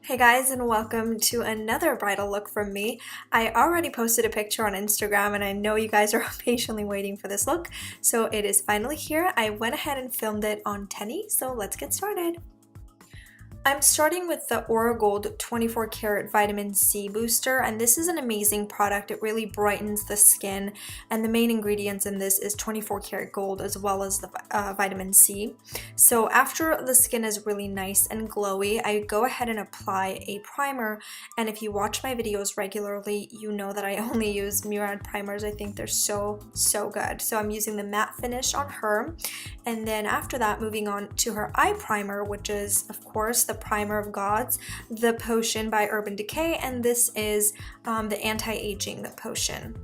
Hey guys, and welcome to another bridal look from me. I already posted a picture on Instagram and I know you guys are patiently waiting for this look, so it is finally here. I went ahead and filmed it on Tenny, so let's get started. I'm starting with the Aura Gold 24 karat vitamin C booster, and this is an amazing product. It really brightens the skin, and the main ingredients in this is 24 karat gold as well as the vitamin C. So after the skin is really nice and glowy, I go ahead and apply a primer, and if you watch my videos regularly, you know that I only use Murad primers. I think they're so good. So I'm using the matte finish on her, and then after that, moving on to her eye primer, which is of course the Primer of Gods, the Potion by Urban Decay, and this is the Anti-Aging Potion.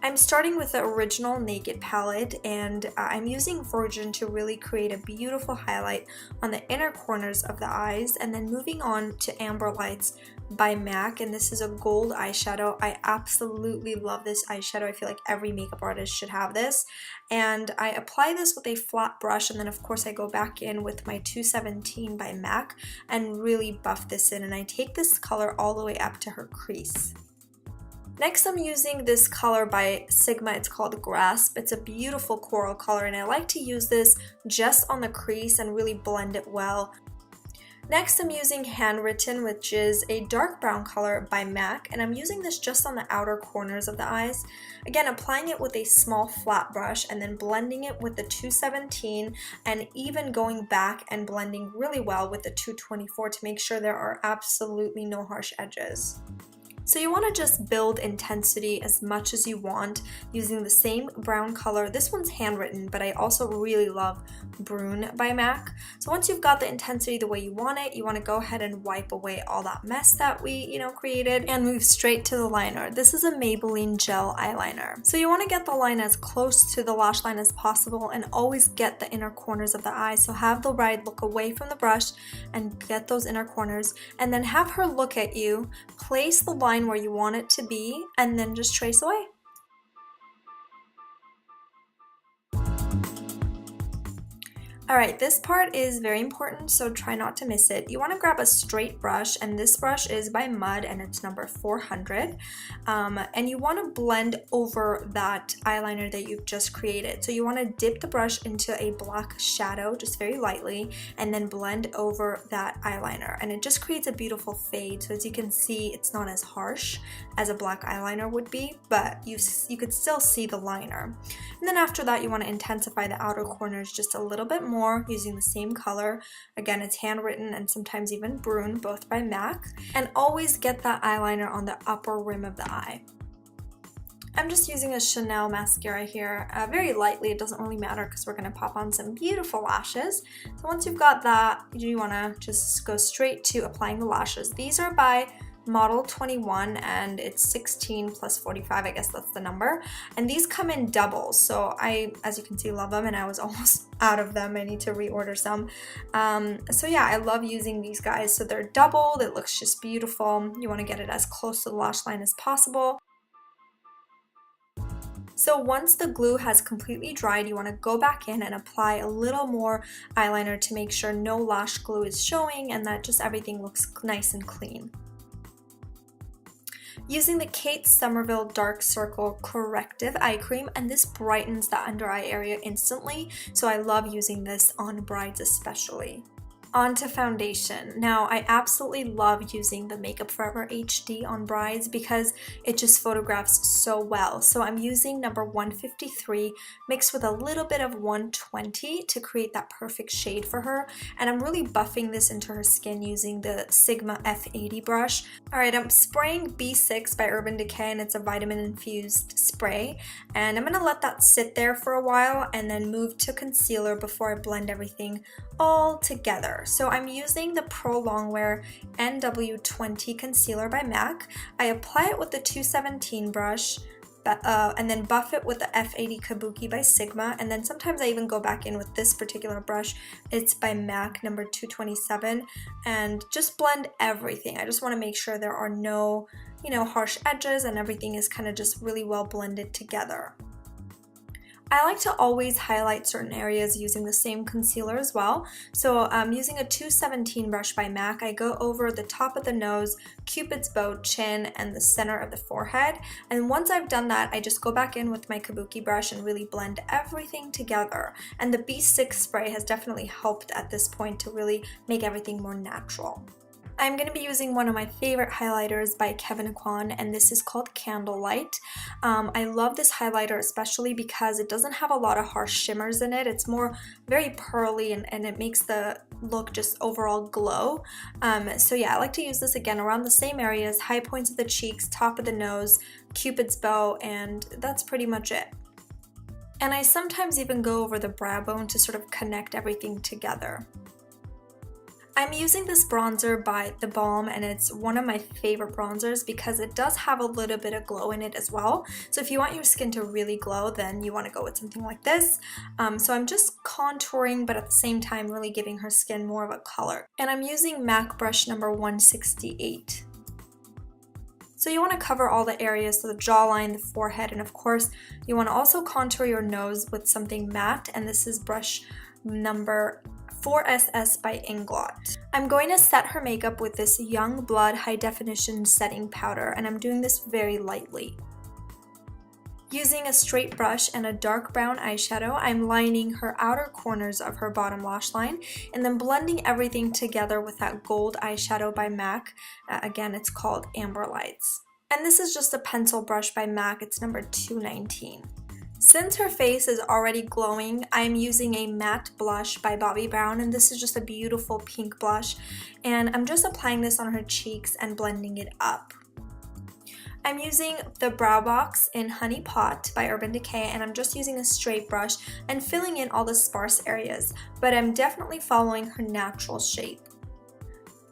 I'm starting with the original Naked palette, and I'm using Virgin to really create a beautiful highlight on the inner corners of the eyes, and then moving on to Amber Lights by MAC, and this is a gold eyeshadow. I absolutely love this eyeshadow. I feel like every makeup artist should have this, and I apply this with a flat brush, and then of course I go back in with my 217 by MAC and really buff this in, and I take this color all the way up to her crease. Next, I'm using this color by Sigma. It's called Grasp. It's a beautiful coral color, and I like to use this just on the crease and really blend it well. Next, I'm using Handwritten, which is a dark brown color by MAC, and I'm using this just on the outer corners of the eyes. Again, applying it with a small flat brush and then blending it with the 217, and even going back and blending really well with the 224 to make sure there are absolutely no harsh edges. So you want to just build intensity as much as you want using the same brown color. This one's Handwritten, but I also really love Brune by MAC. So once you've got the intensity the way you want it, you want to go ahead and wipe away all that mess that we, created and move straight to the liner. This is a Maybelline gel eyeliner. So you want to get the line as close to the lash line as possible and always get the inner corners of the eye. So have the bride look away from the brush and get those inner corners, and then have her look at you, place the line where you want it to be, and then just trace away. Alright, this part is very important, so try not to miss it. You want to grab a straight brush, and this brush is by Mud, and it's number 400. And you want to blend over that eyeliner that you've just created. So you want to dip the brush into a black shadow, just very lightly, and then blend over that eyeliner. And it just creates a beautiful fade. So as you can see, it's not as harsh as a black eyeliner would be, but you could still see the liner. And then after that, you want to intensify the outer corners just a little bit more using the same color. Again, it's Handwritten and sometimes even Brune, both by MAC. And always get that eyeliner on the upper rim of the eye. I'm just using a Chanel mascara here, very lightly. It doesn't really matter because we're going to pop on some beautiful lashes. So once you've got that, you want to just go straight to applying the lashes. These are by Model 21, and it's 16 plus 45, I guess that's the number. And these come in doubles, so I, as you can see, love them, and I was almost out of them. I need to reorder some. So yeah, I love using these guys. So they're doubled, it looks just beautiful. You want to get it as close to the lash line as possible. So once the glue has completely dried, you want to go back in and apply a little more eyeliner to make sure no lash glue is showing and that just everything looks nice and clean. Using the Kate Somerville Dark Circle Corrective Eye Cream, and this brightens the under eye area instantly, so I love using this on brides especially. On to foundation. Now, I absolutely love using the Makeup Forever HD on brides because it just photographs so well. So I'm using number 153 mixed with a little bit of 120 to create that perfect shade for her. And I'm really buffing this into her skin using the Sigma F80 brush. Alright, I'm spraying B6 by Urban Decay, and it's a vitamin infused spray. And I'm going to let that sit there for a while and then move to concealer before I blend everything all together. So I'm using the Pro Longwear NW20 concealer by MAC. I apply it with the 217 brush and then buff it with the F80 Kabuki by Sigma, and then sometimes I even go back in with this particular brush. It's by MAC number 227, and just blend everything. I just want to make sure there are no, harsh edges and everything is kind of just really well blended together. I like to always highlight certain areas using the same concealer as well. So using a 217 brush by MAC, I go over the top of the nose, Cupid's bow, chin, and the center of the forehead. And once I've done that, I just go back in with my kabuki brush and really blend everything together. And the B6 spray has definitely helped at this point to really make everything more natural. I'm going to be using one of my favorite highlighters by Kevyn Aucoin, and this is called Candlelight. I love this highlighter especially because it doesn't have a lot of harsh shimmers in it. It's more very pearly and it makes the look just overall glow. So yeah, I like to use this again around the same areas, high points of the cheeks, top of the nose, Cupid's bow, and that's pretty much it. And I sometimes even go over the brow bone to sort of connect everything together. I'm using this bronzer by The Balm, and it's one of my favorite bronzers because it does have a little bit of glow in it as well. So if you want your skin to really glow, then you want to go with something like this. So I'm just contouring, but at the same time really giving her skin more of a color. And I'm using MAC brush number 168. So you want to cover all the areas, so the jawline, the forehead, and of course you want to also contour your nose with something matte, and this is brush number 4SS by Inglot. I'm going to set her makeup with this Young Blood High Definition Setting Powder, and I'm doing this very lightly. Using a straight brush and a dark brown eyeshadow, I'm lining her outer corners of her bottom lash line and then blending everything together with that gold eyeshadow by MAC. Again, it's called Amber Lights. And this is just a pencil brush by MAC, it's number 219. Since her face is already glowing, I'm using a matte blush by Bobbi Brown, and this is just a beautiful pink blush, and I'm just applying this on her cheeks and blending it up. I'm using the Brow Box in Honey Pot by Urban Decay, and I'm just using a straight brush and filling in all the sparse areas, but I'm definitely following her natural shape.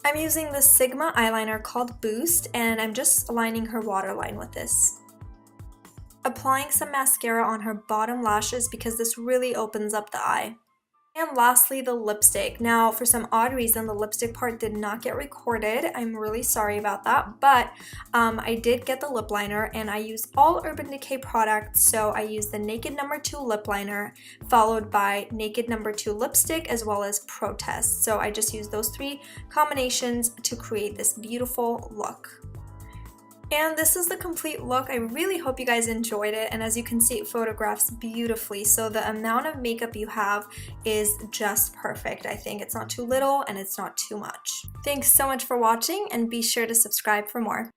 I'm using the Sigma eyeliner called Boost, and I'm just lining her waterline with this. Applying some mascara on her bottom lashes because this really opens up the eye. And lastly, the lipstick. Now, for some odd reason, the lipstick part did not get recorded. I'm really sorry about that, but I did get the lip liner, and I use all Urban Decay products. So I use the Naked No. 2 lip liner, followed by Naked No. 2 lipstick, as well as Protest. So I just use those three combinations to create this beautiful look. And this is the complete look. I really hope you guys enjoyed it, and as you can see, it photographs beautifully, so the amount of makeup you have is just perfect. I think it's not too little and it's not too much. Thanks so much for watching, and be sure to subscribe for more.